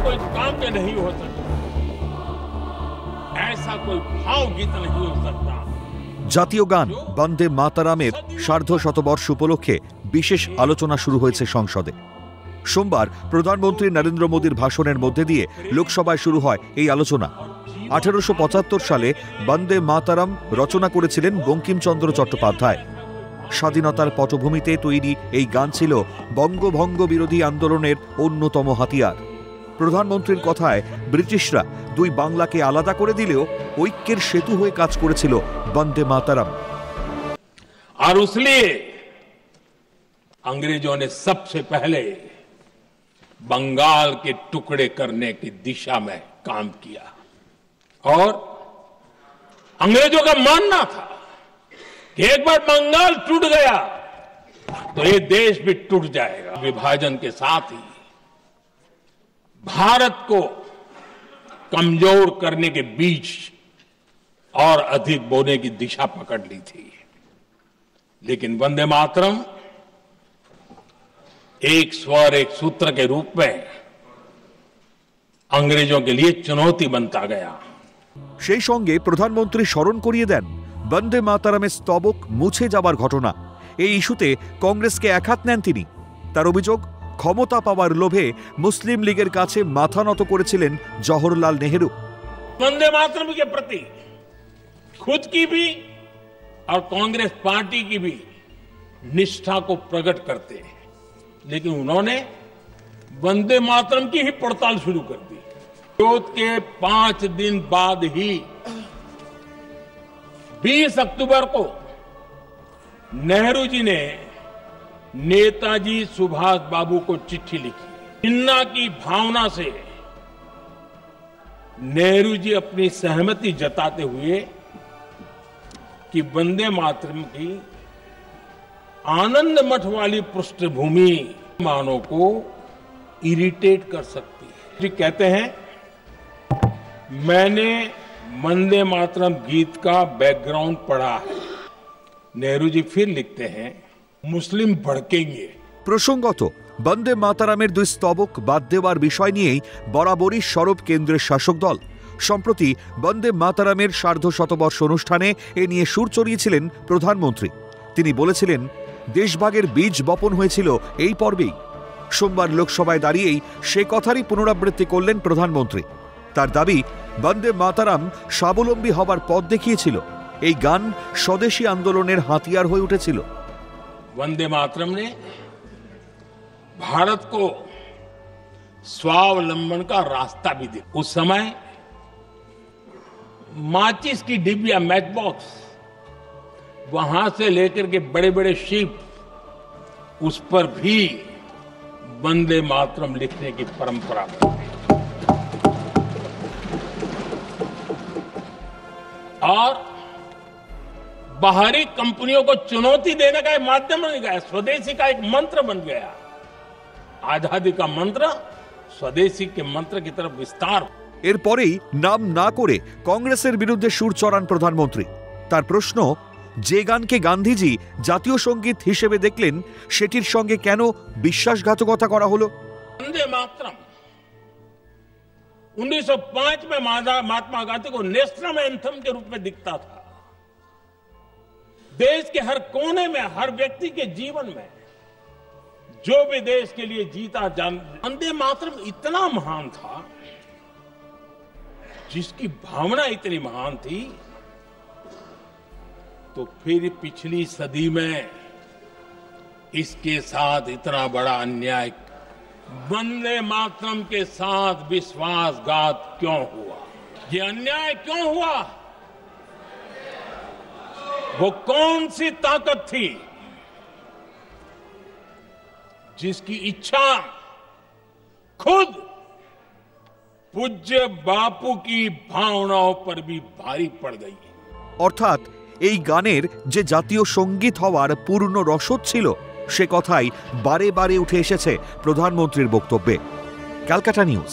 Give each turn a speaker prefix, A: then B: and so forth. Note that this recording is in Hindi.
A: कोई काव्य नहीं हो सकता, ऐसा कोई भावगीत नहीं हो सकता।
B: জাতীয় গান বন্দে মাতারামের সার্ধশতবর্ষ উপলক্ষে বিশেষ আলোচনা শুরু হয়েছে সংসদে। সোমবার প্রধানমন্ত্রী নরেন্দ্র মোদীর ভাষণের মধ্যে দিয়ে লোকসভায় শুরু হয় এই আলোচনা। 1875 সালে বন্দে মাতারাম রচনা করেছিলেন বঙ্কিমচন্দ্র চট্টোপাধ্যায়। স্বাধীনতার পটভূমিতে তৈরি এই গান ছিল বঙ্গভঙ্গ বিরোধী আন্দোলনের অন্যতম হাতিয়ার। প্রধানমন্ত্রীর কথায় ব্রিটিশরা দুই বাংলাকে আলাদা করে দিলেও ঐক্যের সেতু হয়ে কাজ করেছিল বন্দে মাতারাম।
A: और इसलिए अंग्रेजों ने सबसे पहले बंगाल के टुकड़े करने की दिशा में काम किया और अंग्रेजों का मानना था कि एक बार बंगाल टूट गया तो ये देश भी टूट जाएगा। विभाजन के साथ ही भारत को कमजोर करने के बीच और अधिक बोने की दिशा पकड़ ली थी, लेकिन वंदे मातरम एक स्वर एक सूत्र के रूप में अंग्रेजों के लिए चुनौती बनता गया।
B: সেই সঙ্গে প্রধানমন্ত্রী স্মরণ করিয়ে দেন বন্দে মাতারামের স্তবক মুছে যাবার ঘটনা। এই ইস্যুতে কংগ্রেসকে একহাত নেন তিনি। তার অভিযোগ, ক্ষমতা পাওয়ার লোভে মুসলিম লীগের কাছে মাথা নত করেছিলেন জওহরলাল নেहरू।
A: वंदे मातरम के प्रति खुद की भी और कांग्रेस पार्टी की भी निष्ठा को प्रकट करते हैं, लेकिन उन्होंने वंदे मातरम की ही पड़ताल शुरू कर दी। विरोध के 5 दिन बाद ही 20 अक्टूबर को नेहरू जी ने नेताजी सुभाष बाबू को चिट्ठी लिखी। घृणा की भावना से नेहरू जी अपनी सहमति जताते हुए कि वंदे मातरम की आनंद मठ वाली पृष्ठभूमि मानों को इरिटेट कर सकती है। जी कहते हैं, मैंने वंदे मातरम गीत का बैकग्राउंड पढ़ा है। नेहरू जी फिर लिखते हैं, मुस्लिम भड़केंगे।
B: প্রসঙ্গত বন্দে মাতারামের দুই স্তবক বাদ দেওয়ার বিষয় নিয়েই বরাবরই সরব কেন্দ্রের শাসক দল। সম্প্রতি বন্দে মাতারামের সার্ধশতবর্ষ অনুষ্ঠানে এ নিয়ে সুর চড়িয়েছিলেন প্রধানমন্ত্রী। তিনি বলেছিলেন, দেশভাগের বীজ বপন হয়েছিল এই পর্বেই। সোমবার লোকসভায় দাঁড়িয়েই সে কথারই পুনরাবৃত্তি করলেন প্রধানমন্ত্রী। তার দাবি, বন্দে মাতারাম স্বাবলম্বী হবার পথ দেখিয়েছিল। এই গান স্বদেশী আন্দোলনের হাতিয়ার হয়ে উঠেছিল।
A: वंदे मातरम ने भारत को स्वावलंबन का रास्ता भी दिया। उस समय माचिस की डिबिया, मैच बॉक्स, वहां से लेकर के बड़े बड़े शिप, उस पर भी वंदे मातरम लिखने की परंपरा बनी और बाहरी कंपनियों को चुनौती देने का एक माध्यम बन गया, स्वदेशी का एक मंत्र बन गया। आजादी का मंत्र स्वदेशी के मंत्र की तरफ विस्तार।
B: এরপরেই নাম না করে কংগ্রেসের বিরুদ্ধে সুর চড়ান প্রধানমন্ত্রী। তার প্রশ্ন, যে গানকে গান্ধীজি জাতীয় সঙ্গীত হিসেবে দেখলেন সেটির সঙ্গে কেন বিশ্বাসঘাতকতা করা হলো?
A: वंदे मातरम 1905 में महात्मा गांधी को नेशनल एंथम के रूप में दिखता था। देश के हर कोने में, हर व्यक्ति के जीवन में जो भी देश के लिए जीता वंदे मातरम इतना महान था, जिसकी भावना इतनी महान थी, तो फिर पिछली सदी में इसके साथ इतना बड़ा अन्याय, वंदे मातरम के साथ विश्वासघात क्यों हुआ? ये अन्याय क्यों हुआ? वो कौन सी ताकत थी जिसकी इच्छा खुद पूज्य बापू की भावनाओं पर भी भारी पड़ गई।
B: অর্থাৎ এই গানের যে জাতীয় সঙ্গীত হওয়ার পূর্ণ রসদ ছিল, সে কথাই বারে বারে উঠে এসেছে প্রধানমন্ত্রীর বক্তব্যে। ক্যালকাটা নিউজ।